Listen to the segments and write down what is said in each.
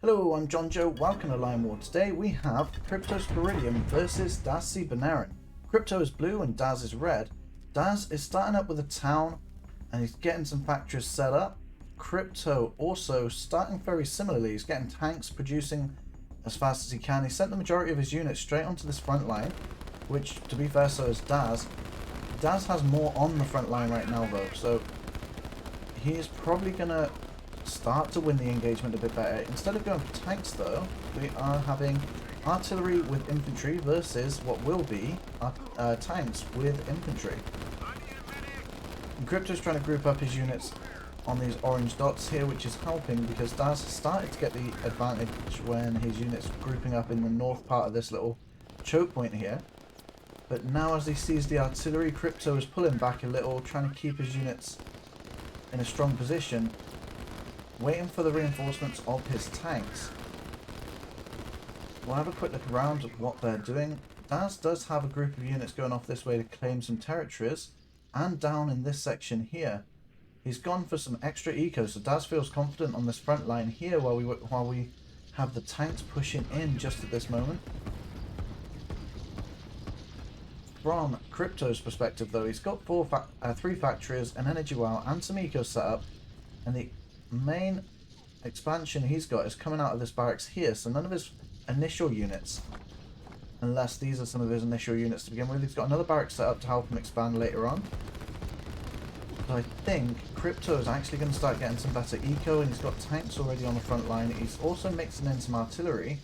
Hello, I'm John Joe. Welcome to Lion War. Today we have Crypto's Peridium versus Daseabneren. Crypto is blue and Daz is red. Daz is starting up with a town and he's getting some factories set up. Crypto also starting very similarly. He's getting tanks producing as fast as he can. He sent the majority of his units straight onto this front line, which, to be fair, so is Daz. Daz has more on the front line right now though, so he is probably going to start to win the engagement a bit better. Instead of going for tanks though, we are having artillery with infantry versus what will be tanks with infantry. And Crypto's trying to group up his units on these orange dots here, which is helping because Daz started to get the advantage when his units grouping up in the north part of this little choke point here. But now as he sees the artillery, Crypto is pulling back a little, trying to keep his units in a strong position, waiting for the reinforcements of his tanks. We'll have a quick look around at what they're doing. Daz does have a group of units going off this way to claim some territories, and down in this section here he's gone for some extra eco, so Daz feels confident on this front line here while we have the tanks pushing in just at this moment. From Crypto's perspective though, he's got three factories, an energy well and some eco set up, and the main expansion he's got is coming out of this barracks here, so none of his initial units, unless these are some of his initial units to begin with. He's got another barracks set up to help him expand later on. But I think Crypto is actually going to start getting some better eco, and he's got tanks already on the front line. He's also mixing in some artillery,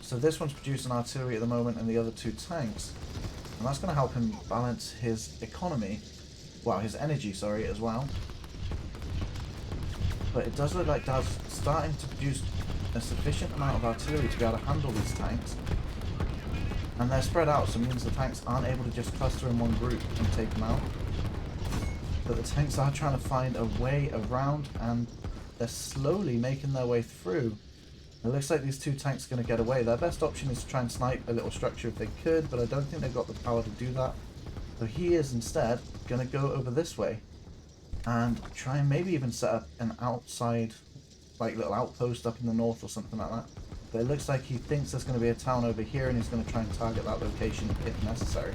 so this one's producing artillery at the moment and the other two tanks, and that's going to help him balance his economy, well, his energy, sorry, as well. But it does look like Daz starting to produce a sufficient amount of artillery to be able to handle these tanks. And they're spread out, so it means the tanks aren't able to just cluster in one group and take them out. But the tanks are trying to find a way around, and they're slowly making their way through. It looks like these two tanks are going to get away. Their best option is to try and snipe a little structure if they could, but I don't think they've got the power to do that. So he is instead going to go over this way and try and maybe even set up an outside, like, little outpost up in the north or something like that. But it looks like he thinks there's going to be a town over here, and he's going to try and target that location if necessary.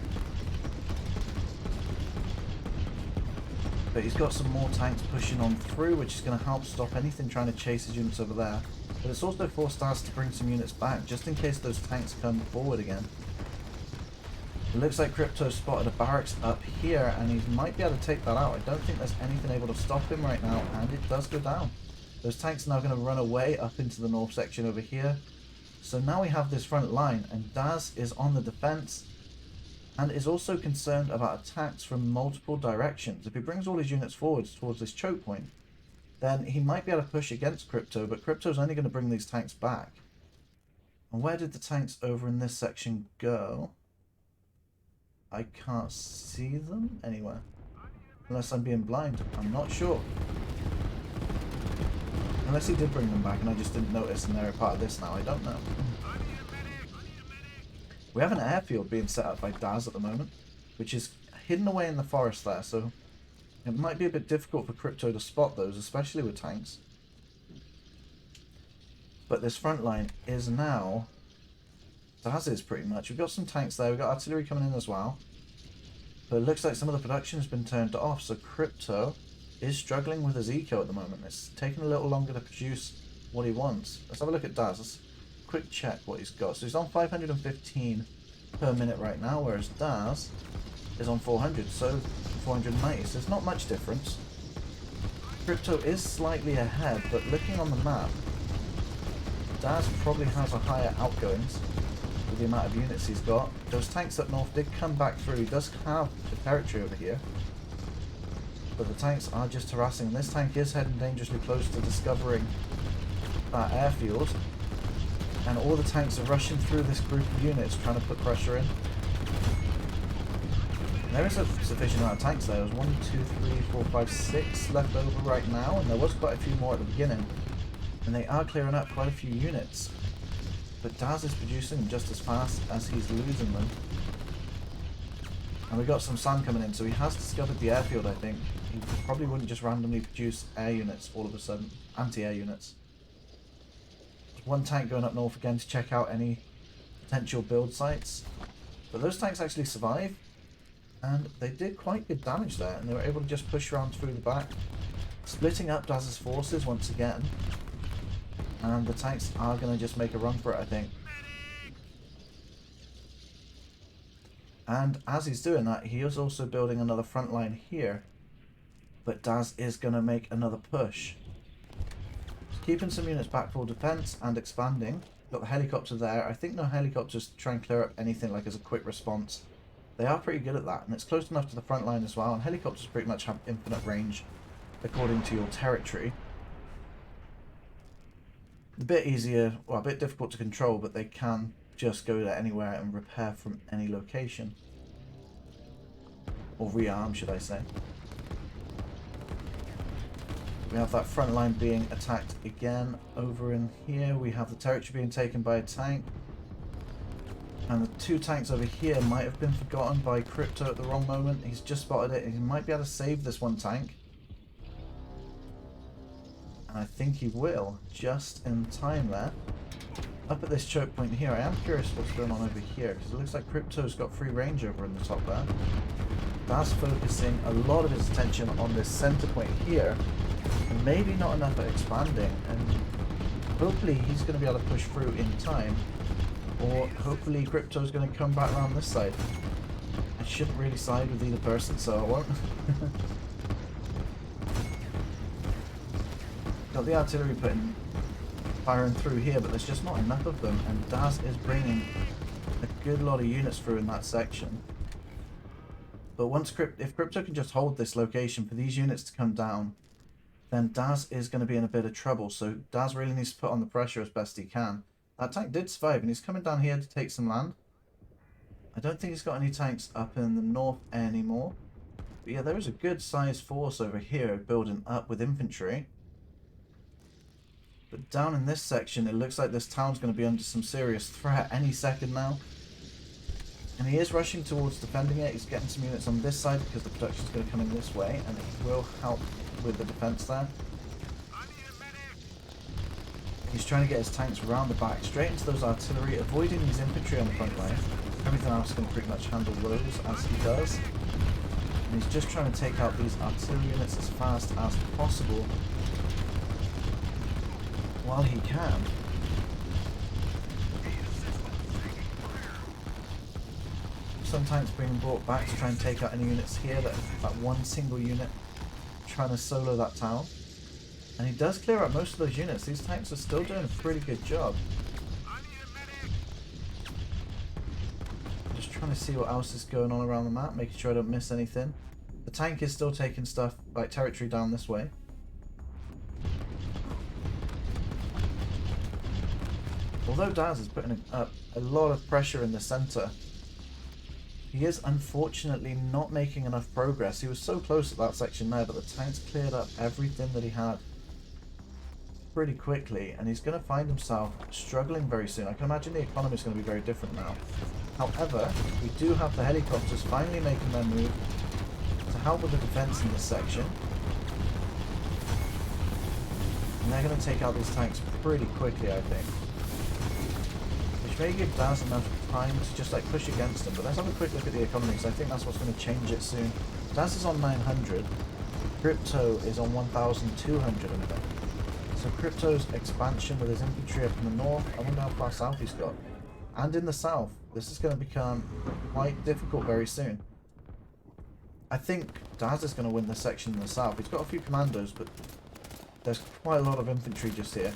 But he's got some more tanks pushing on through, which is going to help stop anything trying to chase his units over there. But it's also forced Daz to bring some units back, just in case those tanks come forward again. It looks like Crypto spotted a barracks up here, and he might be able to take that out. I don't think there's anything able to stop him right now, and it does go down. Those tanks are now going to run away up into the north section over here. So now we have this front line, and Daz is on the defense, and is also concerned about attacks from multiple directions. If he brings all his units forwards towards this choke point, then he might be able to push against Crypto, but Crypto's only going to bring these tanks back. And where did the tanks over in this section go? I can't see them anywhere. Unless I'm being blind. I'm not sure. Unless he did bring them back and I just didn't notice and they're a part of this now. I don't know. We have an airfield being set up by Daz at the moment, which is hidden away in the forest there, so it might be a bit difficult for Crypto to spot those, especially with tanks. But this front line is now Daz's pretty much. We've got some tanks there, we've got artillery coming in as well. But it looks like some of the production has been turned off, so Crypto is struggling with his eco at the moment. It's taking a little longer to produce what he wants. Let's have a look at Daz. Let's quick check what he's got. So he's on 515 per minute right now, whereas Daz is on 400, so 490. So there's not much difference. Crypto is slightly ahead, but looking on the map, Daz probably has a higher outgoings with the amount of units he's got. Those tanks up north did come back through. He does have the territory over here, but the tanks are just harassing. This tank is heading dangerously close to discovering that airfield, and all the tanks are rushing through this group of units trying to put pressure in. And there is a sufficient amount of tanks there. There's 1, 2, 3, 4, 5, 6 left over right now, and there was quite a few more at the beginning, and they are clearing up quite a few units. But Daz is producing them just as fast as he's losing them. And we got some sand coming in, so he has discovered the airfield, I think. He probably wouldn't just randomly produce air units all of a sudden, anti-air units. one tank going up north again to check out any potential build sites. But those tanks actually survive, and they did quite good damage there, and they were able to just push around through the back, splitting up Daz's forces once again. And the tanks are going to just make a run for it, I think. And as he's doing that, he is also building another front line here. But Daz is going to make another push. He's keeping some units back for defense and expanding. Got the helicopter there. I think no helicopters to try and clear up anything like as a quick response. They are pretty good at that, and it's close enough to the front line as well. And helicopters pretty much have infinite range according to your territory. A bit easier, well, a bit difficult to control, but they can just go there anywhere and repair from any location. Or rearm, should I say. We have that front line being attacked again. Over in here, we have the territory being taken by a tank. And the two tanks over here might have been forgotten by Crypto at the wrong moment. He's just spotted it. He might be able to save this one tank. I think he will, just in time there. Up at this choke point here, I am curious what's going on over here, because it looks like Crypto's got free range over in the top there. That's focusing a lot of his attention on this center point here, and maybe not enough at expanding, and hopefully he's going to be able to push through in time, or hopefully Crypto's going to come back around this side. I shouldn't really side with either person, so I won't. Got the artillery firing through here, but there's just not enough of them, and Daz is bringing a good lot of units through in that section. But if Crypto can just hold this location for these units to come down, then Daz is going to be in a bit of trouble. So Daz really needs to put on the pressure as best he can. That tank did survive, and he's coming down here to take some land. I don't think he's got any tanks up in the north anymore. But yeah, there is a good sized force over here building up with infantry. But down in this section, it looks like this town's going to be under some serious threat any second now. And he is rushing towards defending it. He's getting some units on this side because the production's going to come in this way, and it will help with the defense there. He's trying to get his tanks around the back, straight into those artillery, avoiding these infantry on the front line. Everything else can pretty much handle those as he does. And he's just trying to take out these artillery units as fast as possible while he can. Some tanks being brought back to try and take out any units here. That one single unit trying to solo that town. And he does clear up most of those units. These tanks are still doing a pretty good job. Just trying to see what else is going on around the map, making sure I don't miss anything. The tank is still taking stuff like territory down this way. Although Daz is putting up a lot of pressure in the center, he is unfortunately not making enough progress. He was so close at that section there, but the tanks cleared up everything that he had pretty quickly, and he's going to find himself struggling very soon. I can imagine the economy is going to be very different now. However, we do have the helicopters finally making their move to help with the defense in this section. And they're going to take out these tanks pretty quickly, I think. Which may give Daz enough time to just like push against them. But let's have a quick look at the economy, because I think that's what's going to change it soon. Daz is on 900. Crypto is on 1,200 and a bit. So Crypto's expansion with his infantry up in the north, I wonder how far south he's got. And in the south, this is going to become quite difficult very soon. I think Daz is going to win this section in the south. He's got a few commandos, but there's quite a lot of infantry just here.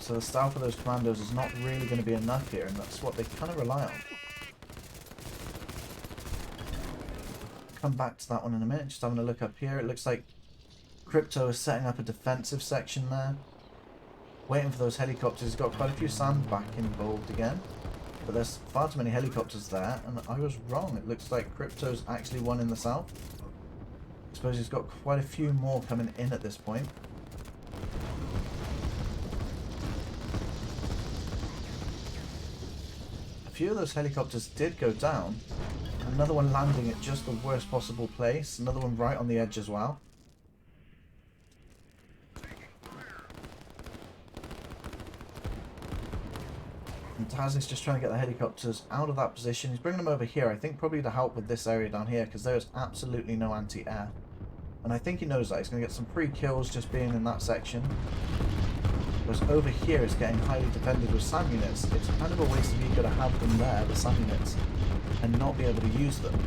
So the south of those commandos is not really going to be enough here, and that's what they kind of rely on. Come back to that one in a minute, just having a look up here. It looks like Crypto is setting up a defensive section there. Waiting for those helicopters. He's got quite a few sand back involved again. But there's far too many helicopters there, and I was wrong. It looks like Crypto's actually won in the south. I suppose he's got quite a few more coming in at this point. A few of those helicopters did go down. Another one landing at just the worst possible place. Another one right on the edge as well. And Taz is just trying to get the helicopters out of that position. He's bringing them over here, I think probably to help with this area down here, because there's absolutely no anti-air. And I think he knows that. He's going to get some free kills just being in that section. Whereas over here it's getting highly defended with SAM units. It's kind of a waste of ego to have them there, the SAM units, and not be able to use them.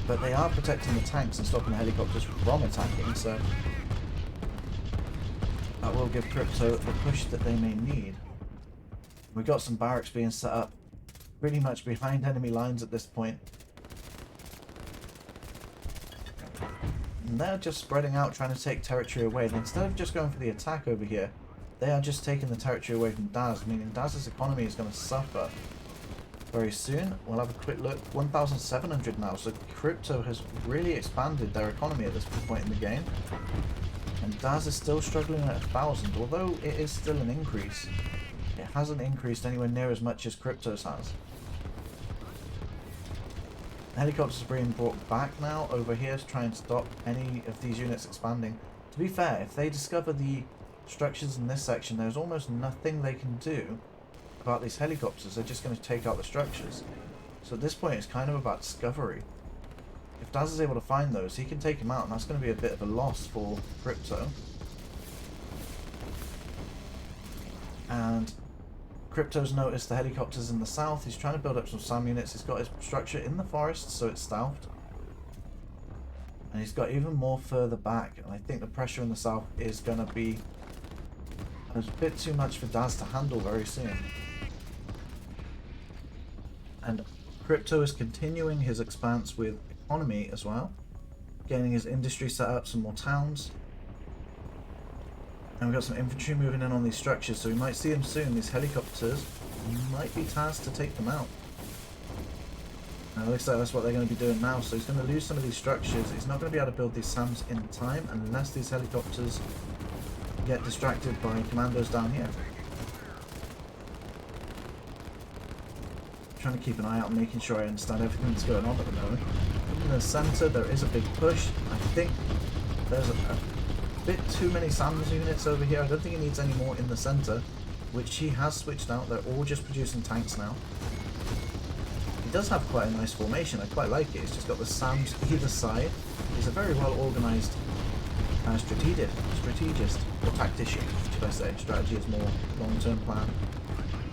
But they are protecting the tanks and stopping the helicopters from attacking, so that will give Crypto the push that they may need. We've got some barracks being set up pretty much behind enemy lines at this point. And they're just spreading out, trying to take territory away. And instead of just going for the attack over here, they are just taking the territory away from Daz, meaning Daz's economy is going to suffer very soon. We'll have a quick look. 1,700 now, so Crypto has really expanded their economy at this point in the game. And Daz is still struggling at 1,000, although it is still an increase. It hasn't increased anywhere near as much as Crypto's has. Helicopters are being brought back now over here to try and stop any of these units expanding. To be fair, if they discover the structures in this section, there's almost nothing they can do about these helicopters. They're just going to take out the structures. So at this point it's kind of about discovery. If Daz is able to find those, he can take them out, and that's going to be a bit of a loss for Crypto. And Crypto's noticed the helicopters in the south. He's trying to build up some SAM units. He's got his structure in the forest, so it's stealthed. And he's got even more further back, and I think the pressure in the south is going to be a bit too much for Daz to handle very soon. And Crypto is continuing his expanse with economy as well, getting his industry set up, some more towns. And we've got some infantry moving in on these structures, so we might see them soon. These helicopters might be tasked to take them out. And it looks like that's what they're going to be doing now, so he's going to lose some of these structures. He's not going to be able to build these SAMs in time unless these helicopters get distracted by commandos down here. Trying to keep an eye out and making sure I understand everything that's going on at the moment. In the centre there is a big push. I think there's a bit too many SAMs units over here. I don't think he needs any more in the centre, which he has switched out. They're all just producing tanks now. He does have quite a nice formation. I quite like it. He's just got the SAMs either side. He's a very well organised strategist, or tactician, should I say. Strategy is more long-term plan.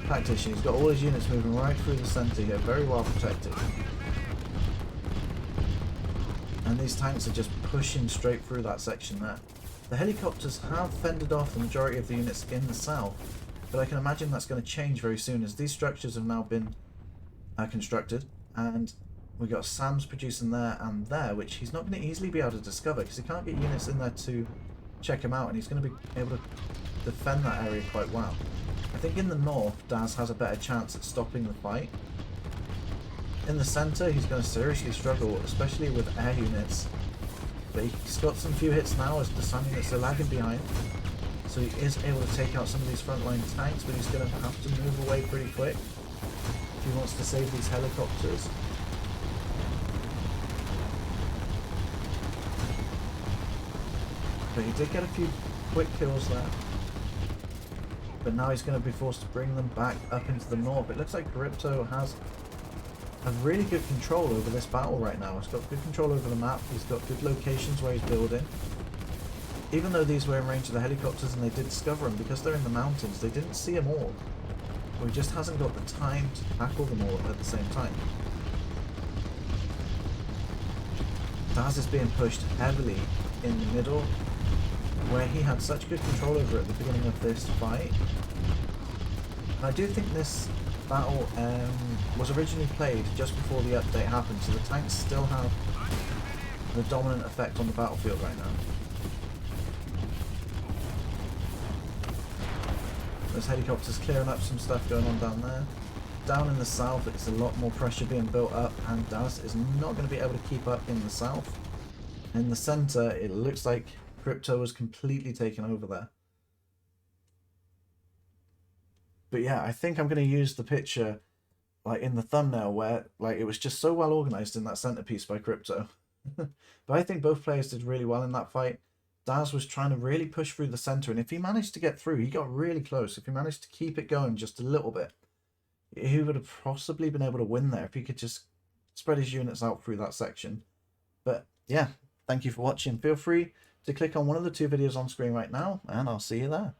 Tactician. He's got all his units moving right through the centre here, very well protected. And these tanks are just pushing straight through that section there. The helicopters have fended off the majority of the units in the south, but I can imagine that's going to change very soon as these structures have now been constructed, and we've got SAMs producing there and there, which he's not going to easily be able to discover because he can't get units in there to check him out, and he's going to be able to defend that area quite well. I think in the north, Daz has a better chance at stopping the fight. In the centre, he's going to seriously struggle, especially with air units. But he's got some few hits now as the SAM units are lagging behind. So he is able to take out some of these frontline tanks, but he's going to have to move away pretty quick if he wants to save these helicopters. But he did get a few quick kills there. But now he's going to be forced to bring them back up into the north. It looks like Crypto has a really good control over this battle right now. He's got good control over the map. He's got good locations where he's building. Even though these were in range of the helicopters and they did discover them, because they're in the mountains, they didn't see them all. Or he just hasn't got the time to tackle them all at the same time. Daz is being pushed heavily in the middle, where he had such good control over it at the beginning of this fight. And I do think this battle was originally played just before the update happened, so the tanks still have the dominant effect on the battlefield right now. Those helicopters clearing up some stuff going on down there. Down in the south, it's a lot more pressure being built up, and Daz is not going to be able to keep up in the south. In the centre, it looks like Crypto was completely taken over there. But yeah, I think I'm going to use the picture like in the thumbnail where like it was just so well organised in that centerpiece by Crypto. But I think both players did really well in that fight. Daz was trying to really push through the center, and if he managed to get through, he got really close. If he managed to keep it going just a little bit, he would have possibly been able to win there if he could just spread his units out through that section. But yeah, thank you for watching. Feel free to click on one of the two videos on screen right now, and I'll see you there.